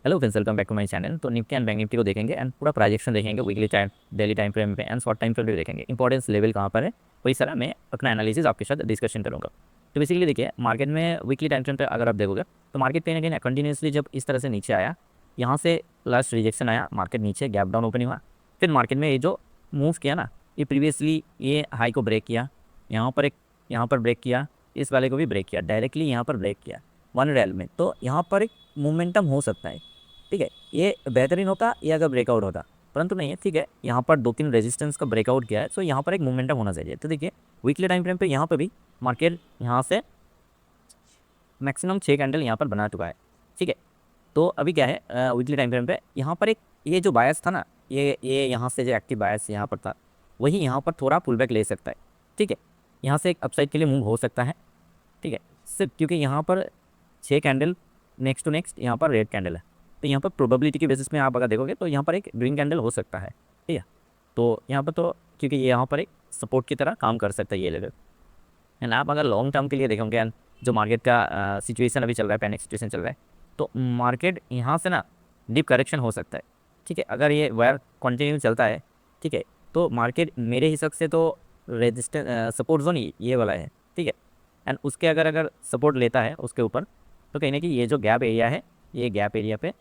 Hello friends, welcome back to my channel. तो Nifty and bank Nifty को देखेंगे एंड पूरा प्राइजेक्शन देखेंगे, weekly time, daily time frame पे एंड शॉर्ट टाइम फ्रेम पे देखेंगे। इंपॉर्टेंस लेवल कहाँ पर है वही सारा मैं अपना एनालिसिस आपके साथ डिस्कशन करूँगा। तो बेसिकली देखिए, मार्केट में वीकली टाइम फ्रेम पे अगर आप देखोगे तो मार्केट कहीं ना कहीं कंटिन्यूसली जब इस तरह से नीचे आया, यहाँ से लास्ट रिजेक्शन आया, मार्केट नीचे गैप डाउन ओपनिंग हुआ, फिर मार्केट में ये जो मूव किया ना, ये प्रीवियसली ये हाई को ब्रेक किया, यहाँ पर ब्रेक किया, इस वाले को भी ब्रेक किया, डायरेक्टली यहाँ पर ब्रेक किया वन रेल में। तो यहाँ पर एक मोमेंटम हो सकता है, ठीक है। ये बेहतरीन होता ये अगर ब्रेकआउट होता, परंतु नहीं है, ठीक है। यहाँ पर 2-3 रेजिस्टेंस का ब्रेकआउट किया है, तो यहाँ पर एक मोमेंटम होना चाहिए। तो देखिए, वीकली टाइम फ्रेम पे यहाँ पर भी मार्केट यहाँ से मैक्सिमम 6 कैंडल यहाँ पर बना चुका है, ठीक है। तो अभी क्या है, वीकली टाइम फ्रेम पे यहाँ पर एक ये जो बायस था ना, ये यहाँ से जो एक्टिव बायस यहाँ पर था, वही यहाँ पर थोड़ा पुल बैक ले सकता है, ठीक है। यहाँ से एक अपसाइड के लिए मूव हो सकता है, ठीक है। सिर्फ क्योंकि यहाँ पर 6 कैंडल नेक्स्ट टू नेक्स्ट यहाँ पर रेड कैंडल है, तो यहाँ पर प्रोबेबिलिटी के बेसिस में आप अगर देखोगे तो यहाँ पर एक ग्रीन कैंडल हो सकता है, ठीक है। तो यहाँ पर तो क्योंकि ये यहाँ पर एक सपोर्ट की तरह काम कर सकता है ये लेवल। एंड आप अगर लॉन्ग टर्म के लिए देखोगे एंड जो मार्केट का सिचुएशन अभी चल रहा है, पैनिक सिचुएशन चल रहा है, तो मार्केट यहाँ से ना डीप करेक्शन हो सकता है, ठीक है। अगर ये वायर कंटिन्यू चलता है, ठीक है, तो मार्केट मेरे हिसाब से तो रेजिस्टेंस सपोर्ट जोन ये वाला है, ठीक है। एंड उसके अगर सपोर्ट लेता है उसके ऊपर, तो कहीं ना कहीं ये जो गैप एरिया है, ये गैप एरिया पे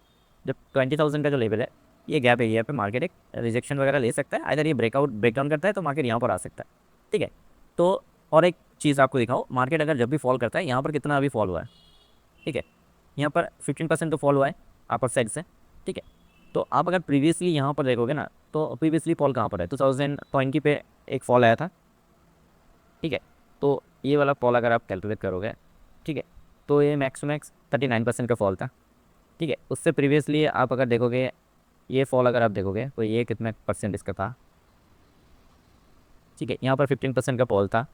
जब 20,000 का जो लेवल है, ये गैप एरिया पे मार्केट एक रिजेक्शन वगैरह ले सकता है। अगर ये ब्रेकडाउन करता है तो मार्केट यहाँ पर आ सकता है, ठीक है। तो और एक चीज़ आपको दिखाओ, मार्केट अगर जब भी फॉल करता है, यहाँ पर कितना अभी फॉल हुआ है, ठीक है। यहाँ पर 15% तो फॉल हुआ है अपर साइड से, ठीक है। तो आप अगर प्रीवियसली यहाँ पर देखोगे ना, तो प्रीवियसली फॉल कहाँ पर है, 2020 पे एक फॉल आया था, ठीक है। तो ये वाला फॉल अगर आप कैलकुलेट करोगे, ठीक है, तो ये मैक्स टू मैक्स 39% का फॉल था, ठीक है। उससे प्रीवियसली आप अगर देखोगे, ये फॉल अगर आप देखोगे तो ये कितने परसेंट इसका था, ठीक है। यहाँ पर 15% का फॉल था।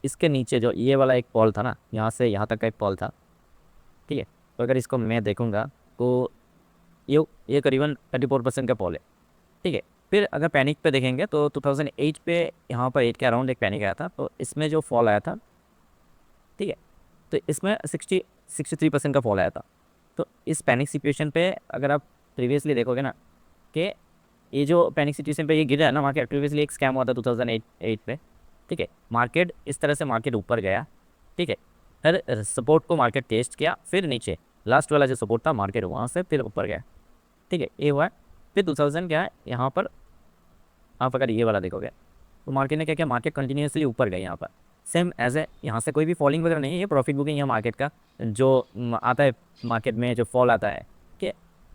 इसके नीचे जो ये वाला एक फॉल था ना, यहाँ से यहाँ तक का एक फॉल था, ठीक है। तो अगर इसको मैं देखूँगा तो ये करीबन 34% का फॉल है, ठीक है। फिर अगर पैनिक पे देखेंगे तो 2008 पे यहाँ पर 8 के अराउंड एक पैनिक आया था, तो इसमें जो फॉल आया था, ठीक है, तो इसमें 63% का फॉल आया था। तो इस पैनिक सिचुएशन पे अगर आप प्रीवियसली देखोगे ना, कि ये जो पैनिक सिचुएशन पे ये गिरा है ना मार्केट, प्रीवियसली एक स्कैम हुआ था 2008 पे, ठीक है। मार्केट इस तरह से मार्केट ऊपर गया, ठीक है। हर सपोर्ट को मार्केट टेस्ट किया, फिर नीचे लास्ट वाला जो सपोर्ट था मार्केट वहाँ से फिर ऊपर गया, ठीक है। ये हुआ है। फिर 2000 क्या है यहाँ पर, आप अगर ये वाला देखोगे तो मार्केट ने क्या किया, मार्केट कंटिन्यूसली ऊपर गया यहाँ पर, सेम एज ए यहाँ से कोई भी फॉलिंग वगैरह नहीं है, ये प्रॉफिट बुकिंग है मार्केट का। जो आता है मार्केट में, जो फॉल आता है, कि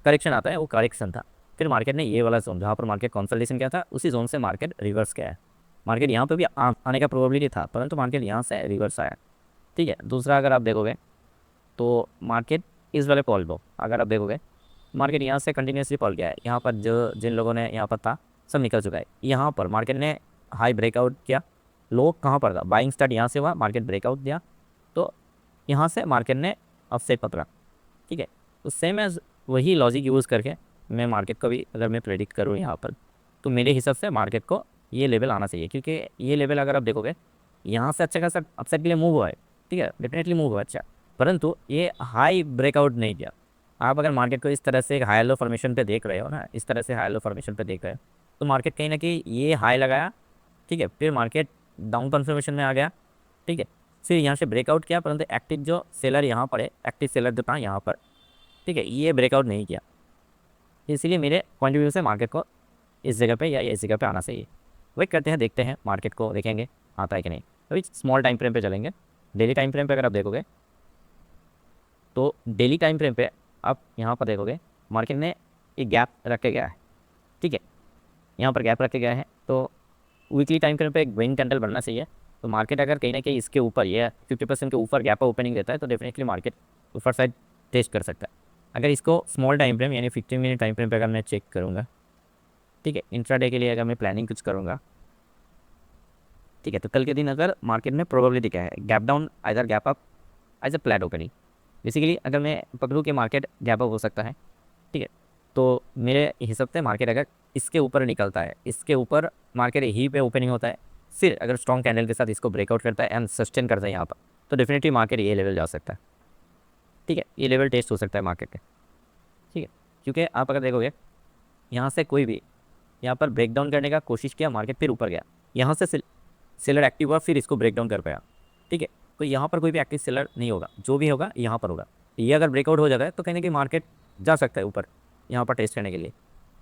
करेक्शन आता है, वो करेक्शन था। फिर मार्केट ने ये वाला जोन जहाँ पर मार्केट कंसल्टेशन किया था, उसी जोन से मार्केट रिवर्स गया है। मार्केट यहाँ पर भी आने का प्रोबेबिलिटी था, परंतु मार्केट यहाँ से रिवर्स आया, ठीक है। दूसरा अगर आप देखोगे तो मार्केट इस वाले फॉल को अगर आप देखोगे, मार्केट यहाँ से कंटिन्यूसली फॉल गया है। यहाँ पर जो जिन लोगों ने यहाँ पर था सब निकल चुका है। यहाँ पर मार्केट ने हाई ब्रेकआउट किया, लो कहाँ पर था, बाइंग स्टार्ट यहाँ से हुआ, मार्केट ब्रेकआउट दिया, तो यहाँ से मार्केट ने अपसेट पकड़ा, ठीक है। तो सेम एज वही लॉजिक यूज़ करके मैं मार्केट को भी अगर मैं प्रेडिक्ट करूँ यहाँ पर, तो मेरे हिसाब से मार्केट को ये लेवल आना चाहिए, क्योंकि ये लेवल अगर आप देखोगे यहाँ से अच्छा खासा अपसाइड के लिए मूव हुआ है, ठीक है, डेफिनेटली मूव हुआ अच्छा, परंतु ये हाई ब्रेकआउट नहीं किया। आप अगर मार्केट को इस तरह से एक हाई लो फॉर्मेशन पे देख रहे हो ना, इस तरह से हाई लो फॉर्मेशन पे देख रहे हो, तो मार्केट कहीं ना कहीं ये हाई लगाया, ठीक है। फिर मार्केट डाउन कन्फर्मेशन में आ गया, ठीक है। फिर यहाँ से ब्रेकआउट किया, परंतु एक्टिव जो सेलर यहाँ पर है, एक्टिव सेलर जो था यहाँ पर, ठीक है, ये ब्रेकआउट नहीं किया। इसीलिए मेरे पॉइंट ऑफ व्यू से मार्केट को इस जगह पे या इस जगह पे आना चाहिए। वेट करते हैं, देखते हैं मार्केट को, देखेंगे आता है कि नहीं। अभी स्मॉल टाइम फ्रेम पे चलेंगे। डेली टाइम फ्रेम पे अगर आप देखोगे तो डेली टाइम फ्रेम पे आप यहाँ पर देखोगे मार्केट ने एक गैप रख के गया है, ठीक है। यहाँ पर गैप रख के गया है, तो वीकली टाइम फ्रेम पे एक ग्रीन कैंडल बनना चाहिए। तो मार्केट अगर कहीं ना कहीं इसके ऊपर ये 50% के ऊपर गैप ओपनिंग देता है, तो डेफिनेटली मार्केट ऊपर साइड टेस्ट कर सकता है। अगर इसको स्मॉल टाइम फ्रेम यानी 15 मिनट टाइम फ्रेम पे अगर मैं चेक करूँगा, ठीक है, इंट्राडे के लिए अगर मैं प्लानिंग कुछ करूँगा, ठीक है, तो कल के दिन अगर मार्केट में प्रोबेबिलिटी क्या है, gap down either gap up as a flat opening. Basically अगर मैं पकड़ूँ कि मार्केट गैप अप हो सकता है, ठीक है, तो मेरे हिसाब से मार्केट अगर इसके ऊपर निकलता है, इसके ऊपर मार्केट यहीं पे ओपनिंग होता है, फिर अगर स्ट्रॉन्ग कैंडल के साथ इसको ब्रेकआउट करता है एंड सस्टेन करता है यहाँ पर, तो डेफिनेटली मार्केट ये लेवल जा सकता है, ठीक है, ये लेवल टेस्ट हो सकता है मार्केट के, ठीक है। क्योंकि आप अगर देखोगे यहाँ से कोई भी यहाँ पर ब्रेक डाउन करने का कोशिश किया, मार्केट फिर ऊपर गया, यहाँ से सेलर एक्टिव हुआ, फिर इसको ब्रेक डाउन कर पाया, ठीक है। तो यहाँ पर कोई भी एक्टिव सेलर नहीं होगा, जो भी होगा यहाँ पर होगा। ये अगर ब्रेकआउट हो जाता है तो कहीं ना कहीं मार्केट जा सकता है ऊपर यहाँ पर टेस्ट करने के लिए,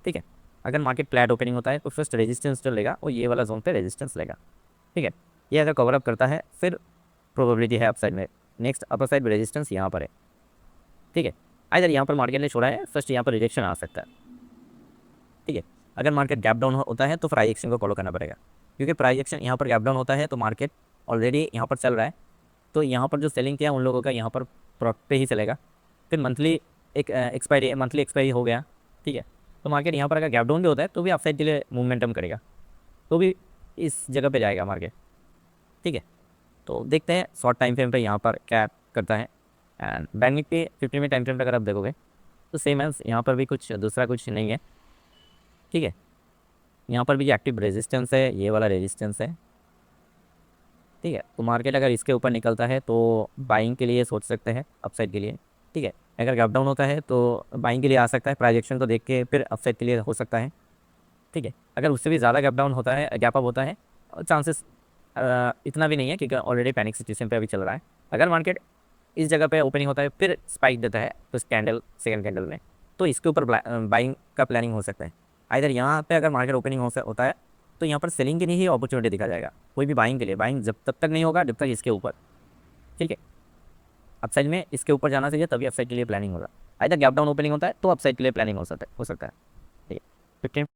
ठीक है। अगर मार्केट फ्लैट ओपनिंग होता है तो फर्स्ट रेजिस्टेंस जो लेगा वो ये वाला जोन पे रेजिस्टेंस लेगा, ठीक है। ये अगर कवर अप करता है फिर प्रोबेबिलिटी है अपसाइड में, नेक्स्ट अपर साइड रेजिस्टेंस यहाँ पर है, ठीक है। इधर यहाँ पर मार्केट ने छोड़ा है, फर्स्ट यहाँ पर रिजेक्शन आ सकता है, ठीक है। अगर मार्केट गैप डाउन होता है तो प्राइस एक्शन को फॉलो करना पड़ेगा, क्योंकि प्राइस एक्शन यहाँ पर गैप डाउन होता है तो मार्केट ऑलरेडी यहाँ पर चल रहा है, तो यहाँ पर जो सेलिंग किया उन लोगों का यहाँ पर प्रोडक्ट पे ही चलेगा। फिर मंथली एक्सपायरी हो गया, ठीक है। तो मार्केट यहाँ पर अगर गैप डाउन भी होता है तो भी अपसाइड के लिए मूवमेंटम करेगा, तो भी इस जगह पे जाएगा मार्केट, ठीक है। तो देखते हैं शॉर्ट टाइम फ्रेम पे यहाँ पर क्या करता है। And bank Nifty 15 minute time frame पे अगर आप देखोगे तो सेम एज यहाँ पर भी कुछ दूसरा कुछ नहीं है, ठीक है। यहाँ पर भी जो एक्टिव रेजिस्टेंस है ये वाला रेजिस्टेंस है, ठीक है। तो मार्केट अगर इसके ऊपर निकलता है तो बाइंग के लिए सोच सकते हैं अपसाइड के लिए, ठीक है। अगर गैप डाउन होता है तो बाइंग के लिए आ सकता है, प्राइजेक्शन को देख के फिर अपसाइड के लिए हो सकता है, ठीक है। अगर उससे भी ज़्यादा गैप डाउन होता है, गैप अप होता है, चांसेस इतना भी नहीं है क्योंकि ऑलरेडी पैनिक सिचुएशन पे अभी चल रहा है। अगर मार्केट इस जगह पे ओपनिंग होता है फिर स्पाइक देता है तो इस कैंडल सेकंड कैंडल में, तो इसके ऊपर बाइंग का प्लानिंग हो सकता है। इधर यहाँ पे अगर मार्केट ओपनिंग होता है तो यहाँ पर सेलिंग के लिए ही अपॉर्चुनिटी दिखा जाएगा, कोई भी बाइंग के लिए बाइंग जब तब तक नहीं होगा जब तक इसके ऊपर, ठीक है। अपसाइड में इसके ऊपर जाना चाहिए तभी अपसाइड के लिए प्लानिंग होगा। इधर गैप डाउन ओपनिंग होता है तो अपसाइड के लिए प्लानिंग हो सकता है, ठीक है। 15